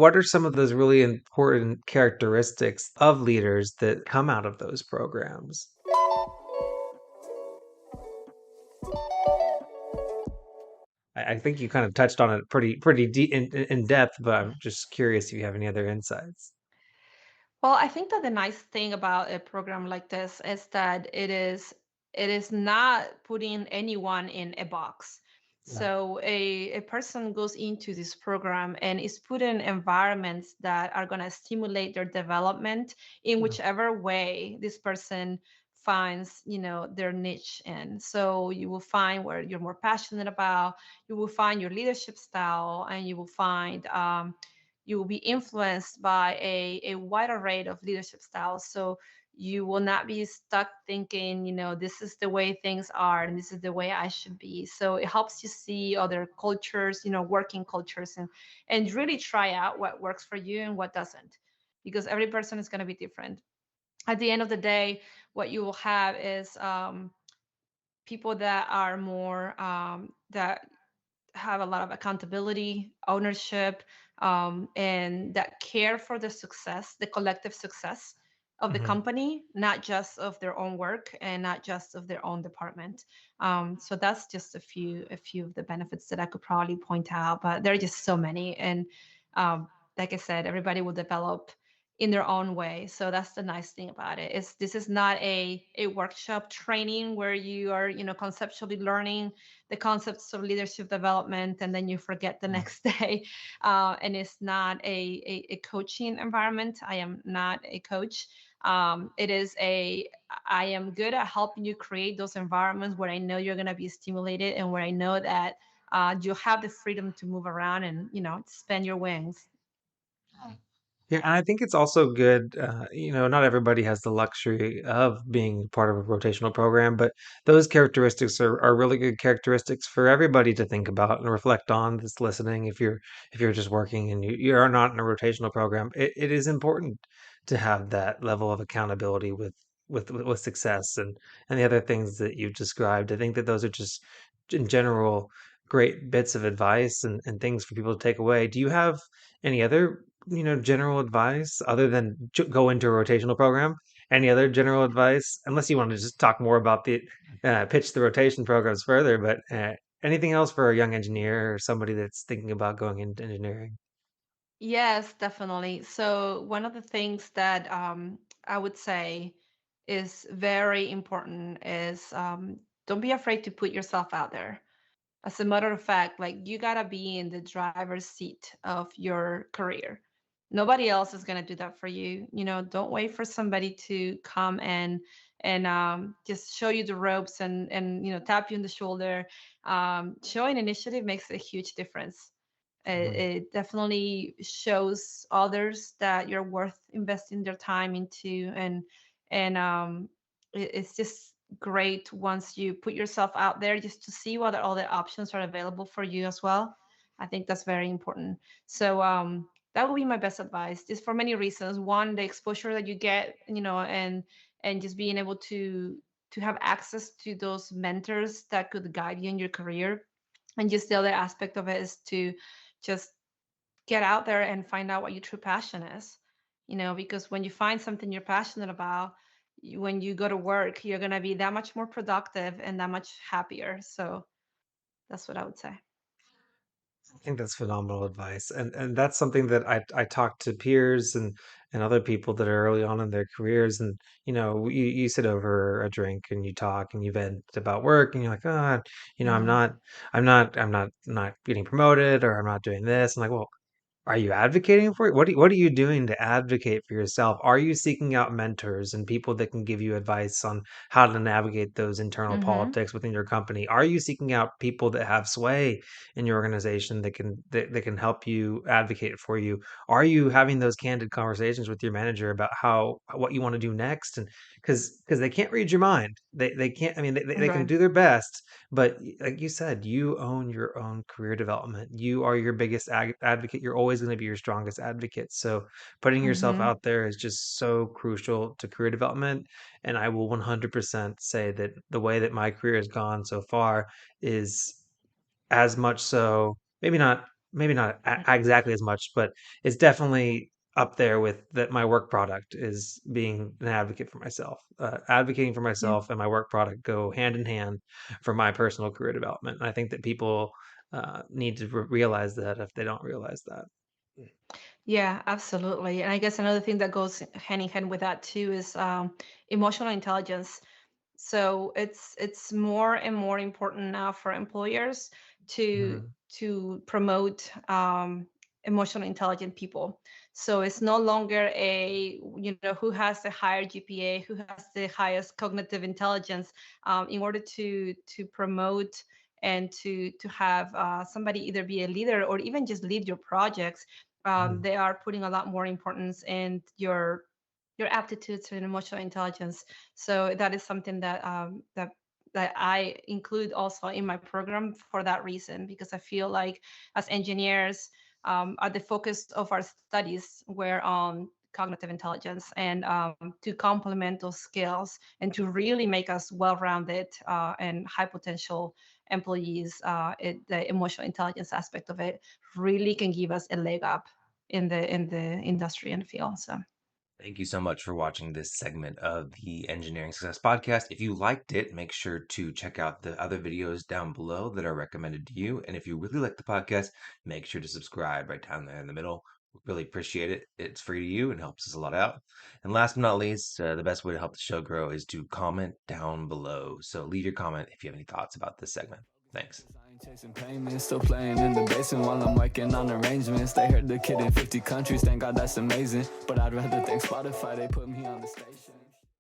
what are some of those really important characteristics of leaders that come out of those programs? I think you kind of touched on it pretty deep in depth, but I'm just curious if you have any other insights. Well, I think that the nice thing about a program like this is that it is not putting anyone in a box. Yeah. So a person goes into this program and is put in environments that are going to stimulate their development in Yeah. whichever way this person finds, their niche in. So you will find where you're more passionate about, you will find your leadership style, and you will be influenced by a wide array of leadership styles. So you will not be stuck thinking, this is the way things are and this is the way I should be. So it helps you see other cultures, working cultures, and really try out what works for you and what doesn't, because every person is going to be different. At the end of the day, what you will have is people that are more that have a lot of accountability, ownership, and that care for the success, the collective success of the Mhm. company, not just of their own work and not just of their own department. So that's just a few of the benefits that I could probably point out, but there are just so many. And um, like I said, everybody will develop in their own way. So that's the nice thing about it. Is this is not a workshop training where you are, conceptually learning the concepts of leadership development and then you forget the Yeah. next day. And it's not a coaching environment. I am not a coach. It is I am good at helping you create those environments where I know you're going to be stimulated and where I know that you have the freedom to move around and, spend your wings. Yeah, and I think it's also good, not everybody has the luxury of being part of a rotational program, but those characteristics are really good characteristics for everybody to think about and reflect on that's listening. If you're just working and you are not in a rotational program, it is important to have that level of accountability with success and the other things that you've described. I think that those are just in general great bits of advice and things for people to take away. Do you have any other general advice other than go into a rotational program? Any other general advice? Unless you want to just talk more about the pitch the rotation programs further, but anything else for a young engineer or somebody that's thinking about going into engineering? Yes, definitely. So one of the things that I would say is very important is don't be afraid to put yourself out there. As a matter of fact, like you gotta be in the driver's seat of your career. Nobody else is gonna do that for you. Don't wait for somebody to come and just show you the ropes and tap you on the shoulder. Showing initiative makes a huge difference. It, Mhm. it definitely shows others that you're worth investing their time into, and it's just great once you put yourself out there just to see what all the options are available for you as well. I think that's very important. So that would be my best advice, just for many reasons. One, the exposure that you get, and just being able to have access to those mentors that could guide you in your career. And just the other aspect of it is to just get out there and find out what your true passion is. Because when you find something you're passionate about, when you go to work, you're going to be that much more productive and that much happier. So that's what I would say. I think that's phenomenal advice, and that's something that I talk to peers and other people that are early on in their careers, and you sit over a drink and you talk and you vent about work, and you're like, oh, I'm Hmm. not getting promoted, or I'm not doing this. I'm like, well, are you advocating for it? What are you doing to advocate for yourself? Are you seeking out mentors and people that can give you advice on how to navigate those internal Hmm. politics within your company? Are you seeking out people that have sway in your organization that can help you advocate for you? Are you having those candid conversations with your manager about how what you want to do next? And because they can't read your mind. They can't, I mean they can Right. do their best, but like you said, you own your own career development. You are your biggest advocate. You're always going to be your strongest advocate. So putting yourself Hmm. out there is just so crucial to career development. And I will 100% say that the way that my career has gone so far is as much so, maybe not. maybe not exactly as much, but it's definitely up there with that. My work product is being an advocate for myself. Advocating for Yeah. myself and my work product go hand in hand for my personal career development. And I think that people need to realize that if they don't realize that. Yeah, absolutely. And I guess another thing that goes hand in hand with that too is emotional intelligence. So it's more and more important now for employers to Mhm. promote emotional intelligent people. So it's no longer a, who has the higher GPA, who has the highest cognitive intelligence. In order to promote and to have somebody either be a leader or even just lead your projects, Mhm. they are putting a lot more importance in your aptitudes and emotional intelligence. So that is something that I include also in my program for that reason, because I feel like as engineers, at the focus of our studies were on cognitive intelligence, and to complement those skills and to really make us well-rounded and high potential employees, the emotional intelligence aspect of it really can give us a leg up in the industry and field. So Thank you so much for watching this segment of the Engineering Success Podcast. If you liked it, make sure to check out the other videos down below that are recommended to you. And if you really like the podcast, make sure to subscribe right down there in the middle. We really appreciate it. It's free to you and helps us a lot out. And last but not least, the best way to help the show grow is to comment down below. So leave your comment if you have any thoughts about this segment. Thanks. I ain't chasing payments, still playing in the basement while I'm working on arrangements. They heard the kid in 50 countries, thank God that's amazing. But I'd rather thank Spotify, they put me on the station.